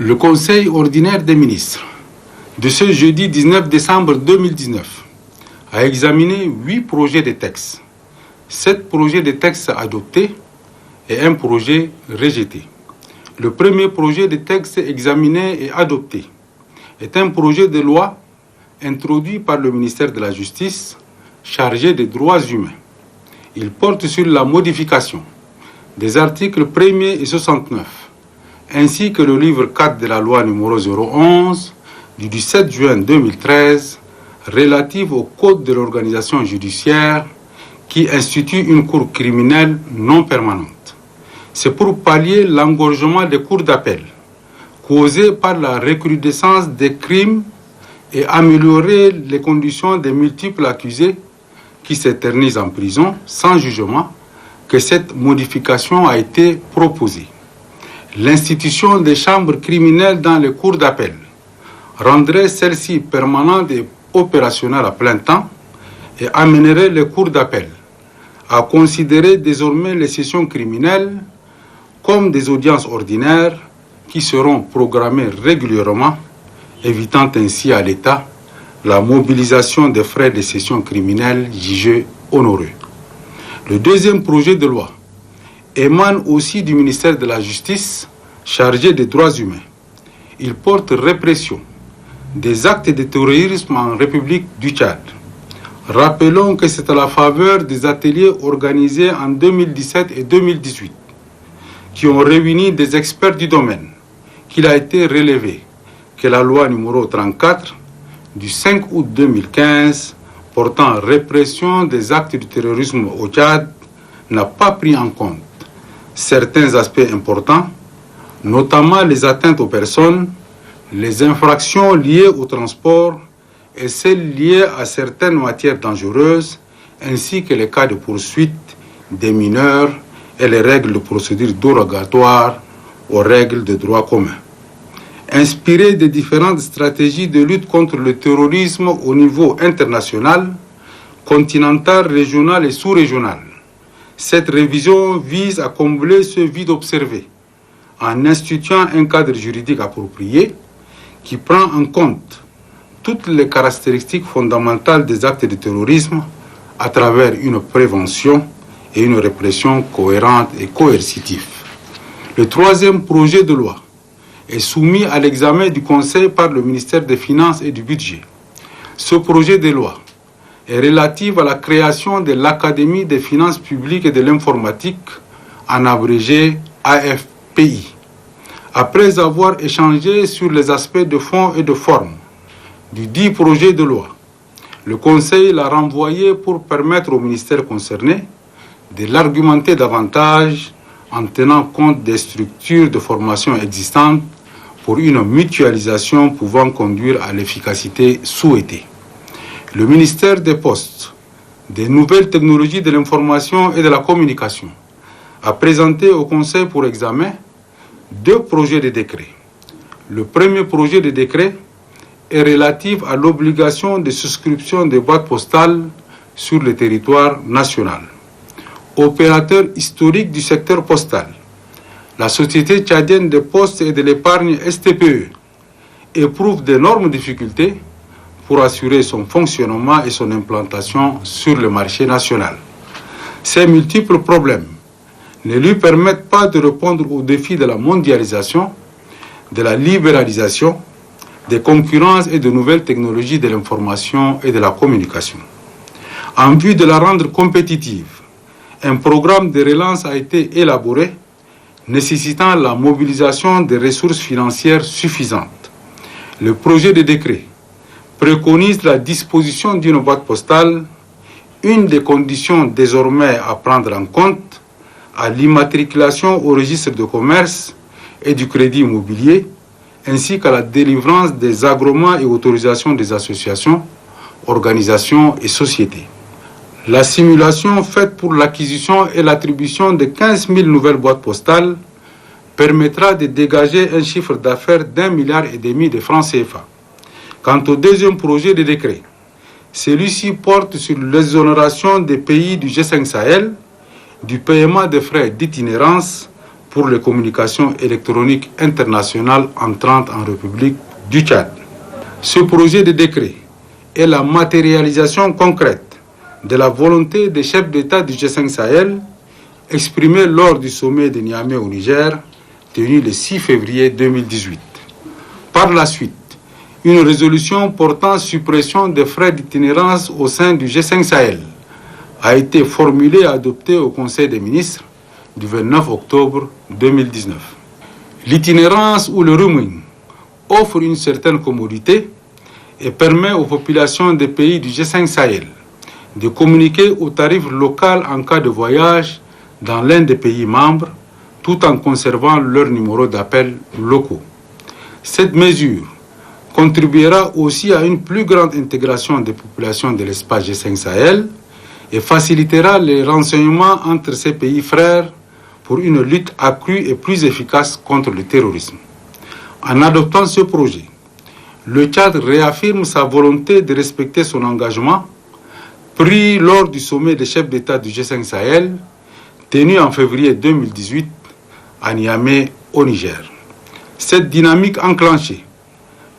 Le Conseil ordinaire des ministres de ce jeudi 19 décembre 2019 a examiné 8 projets de textes, 7 projets de textes adoptés et un projet rejeté. Le premier projet de texte examiné et adopté est un projet de loi introduit par le ministère de la Justice chargé des droits humains. Il porte sur la modification des articles 1er et 69, ainsi que le livre 4 de la loi numéro 011 du 17 juin 2013 relative au Code de l'organisation judiciaire qui institue une cour criminelle non permanente. C'est pour pallier l'engorgement des cours d'appel causé par la recrudescence des crimes et améliorer les conditions des multiples accusés qui s'éternisent en prison sans jugement que cette modification a été proposée. L'institution des chambres criminelles dans les cours d'appel rendrait celles-ci permanentes et opérationnelles à plein temps et amènerait les cours d'appel à considérer désormais les sessions criminelles comme des audiences ordinaires qui seront programmées régulièrement, évitant ainsi à l'État la mobilisation des frais de session criminelle jugés onéreux. Le deuxième projet de loi émane aussi du ministère de la Justice chargé des droits humains. Il porte répression des actes de terrorisme en République du Tchad. Rappelons que c'est à la faveur des ateliers organisés en 2017 et 2018 qui ont réuni des experts du domaine qu'il a été relevé que la loi numéro 34 du 5 août 2015 portant répression des actes du terrorisme au Tchad n'a pas pris en compte certains aspects importants, notamment les atteintes aux personnes, les infractions liées au transport et celles liées à certaines matières dangereuses, ainsi que les cas de poursuite des mineurs et les règles de procédure dérogatoire aux règles de droit commun. Inspiré des différentes stratégies de lutte contre le terrorisme au niveau international, continental, régional et sous-régional, cette révision vise à combler ce vide observé en instituant un cadre juridique approprié qui prend en compte toutes les caractéristiques fondamentales des actes de terrorisme à travers une prévention et une répression cohérente et coercitive. Le troisième projet de loi est soumis à l'examen du Conseil par le ministère des Finances et du Budget. Ce projet de loi est relatif à la création de l'Académie des finances publiques et de l'informatique, en abrégé AFPI. Après avoir échangé sur les aspects de fond et de forme du dit projet de loi, le Conseil l'a renvoyé pour permettre au ministère concerné de l'argumenter davantage en tenant compte des structures de formation existantes pour une mutualisation pouvant conduire à l'efficacité souhaitée. Le ministère des Postes, des Nouvelles Technologies de l'Information et de la Communication a présenté au Conseil pour examen 2 projets de décret. Le premier projet de décret est relatif à l'obligation de souscription des boîtes postales sur le territoire national. Opérateur historique du secteur postal, la Société tchadienne des postes et de l'épargne STPE éprouve d'énormes difficultés pour assurer son fonctionnement et son implantation sur le marché national. Ces multiples problèmes ne lui permettent pas de répondre aux défis de la mondialisation, de la libéralisation, des concurrences et de nouvelles technologies de l'information et de la communication. En vue de la rendre compétitive, un programme de relance a été élaboré nécessitant la mobilisation des ressources financières suffisantes. Le projet de décret préconise la disposition d'une boîte postale, une des conditions désormais à prendre en compte à l'immatriculation au registre de commerce et du crédit immobilier, ainsi qu'à la délivrance des agréments et autorisations des associations, organisations et sociétés. La simulation faite pour l'acquisition et l'attribution de 15 000 nouvelles boîtes postales permettra de dégager un chiffre d'affaires d'1,5 milliard de francs CFA. Quant au deuxième projet de décret, celui-ci porte sur l'exonération des pays du G5 Sahel du paiement des frais d'itinérance pour les communications électroniques internationales entrantes en République du Tchad. Ce projet de décret est la matérialisation concrète de la volonté des chefs d'État du G5 Sahel exprimée lors du sommet de Niamey au Niger, tenu le 6 février 2018. Par la suite, une résolution portant suppression des frais d'itinérance au sein du G5 Sahel a été formulée et adoptée au Conseil des ministres du 29 octobre 2019. L'itinérance ou le roaming offre une certaine commodité et permet aux populations des pays du G5 Sahel de communiquer au tarif local en cas de voyage dans l'un des pays membres, tout en conservant leurs numéros d'appel locaux. Cette mesure contribuera aussi à une plus grande intégration des populations de l'espace G5 Sahel et facilitera les renseignements entre ces pays frères pour une lutte accrue et plus efficace contre le terrorisme. En adoptant ce projet, le Tchad réaffirme sa volonté de respecter son engagement pris lors du sommet des chefs d'État du G5 Sahel, tenu en février 2018 à Niamey, au Niger. Cette dynamique enclenchée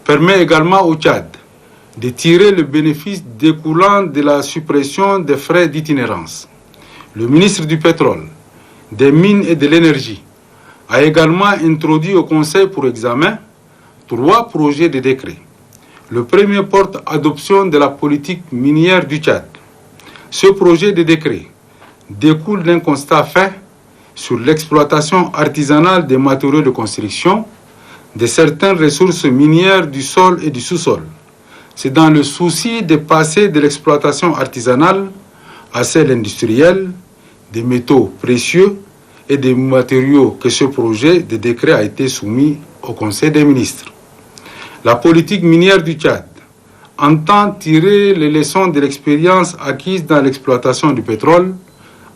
permet également au Tchad de tirer le bénéfice découlant de la suppression des frais d'itinérance. Le ministre du Pétrole, des Mines et de l'Énergie a également introduit au Conseil pour examen 3 projets de décret. Le premier porte adoption de la politique minière du Tchad. Ce projet de décret découle d'un constat fait sur l'exploitation artisanale des matériaux de construction de certaines ressources minières du sol et du sous-sol. C'est dans le souci de passer de l'exploitation artisanale à celle industrielle des métaux précieux et des matériaux que ce projet de décret a été soumis au Conseil des ministres. La politique minière du Tchad entend tirer les leçons de l'expérience acquise dans l'exploitation du pétrole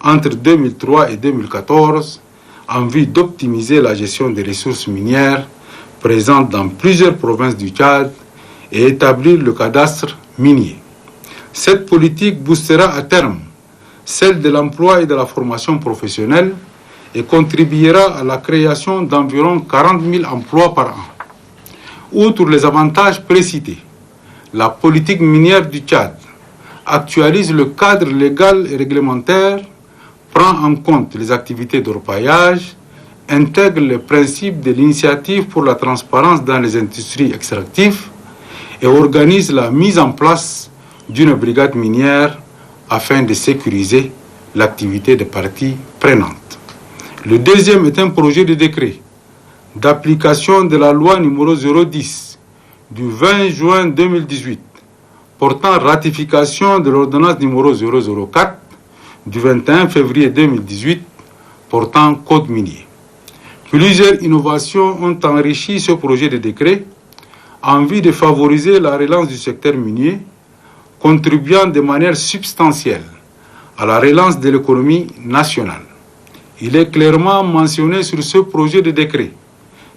entre 2003 et 2014 en vue d'optimiser la gestion des ressources minières présentes dans plusieurs provinces du Tchad et établir le cadastre minier. Cette politique boostera à terme celle de l'emploi et de la formation professionnelle et contribuera à la création d'environ 40 000 emplois par an. Outre les avantages précités, la politique minière du Tchad actualise le cadre légal et réglementaire, prend en compte les activités d'orpaillage, intègre les principes de l'initiative pour la transparence dans les industries extractives et organise la mise en place d'une brigade minière afin de sécuriser l'activité des parties prenantes. Le deuxième est un projet de décret d'application de la loi numéro 010 du 20 juin 2018 portant ratification de l'ordonnance numéro 004 du 21 février 2018 portant code minier. Plusieurs innovations ont enrichi ce projet de décret en vue de favoriser la relance du secteur minier, contribuant de manière substantielle à la relance de l'économie nationale. Il est clairement mentionné sur ce projet de décret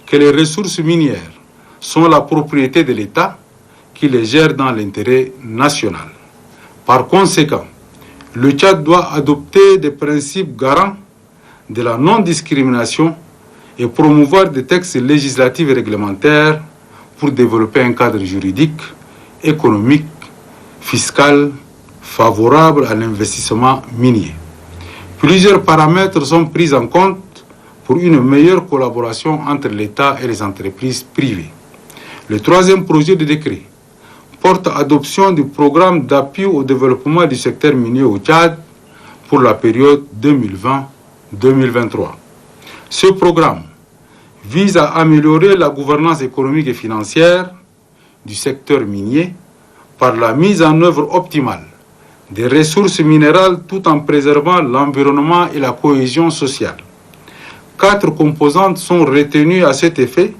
que les ressources minières sont la propriété de l'État qui les gère dans l'intérêt national. Par conséquent, le Tchad doit adopter des principes garants de la non-discrimination et promouvoir des textes législatifs et réglementaires pour développer un cadre juridique, économique, fiscal, favorable à l'investissement minier. Plusieurs paramètres sont pris en compte pour une meilleure collaboration entre l'État et les entreprises privées. Le troisième projet de décret porte adoption du programme d'appui au développement du secteur minier au Tchad pour la période 2020-2023. Ce programme vise à améliorer la gouvernance économique et financière du secteur minier par la mise en œuvre optimale des ressources minérales tout en préservant l'environnement et la cohésion sociale. 4 composantes sont retenues à cet effet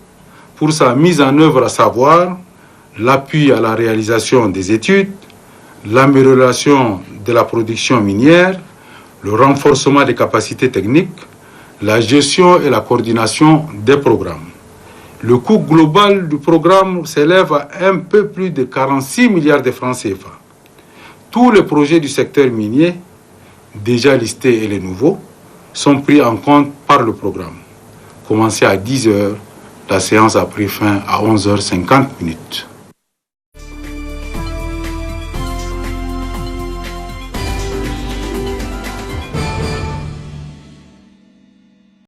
pour sa mise en œuvre, à savoir l'appui à la réalisation des études, l'amélioration de la production minière, le renforcement des capacités techniques, la gestion et la coordination des programmes. Le coût global du programme s'élève à un peu plus de 46 milliards de francs CFA. Tous les projets du secteur minier, déjà listés et les nouveaux, sont pris en compte par le programme. commencé à 10 h. La séance a pris fin à 11h50.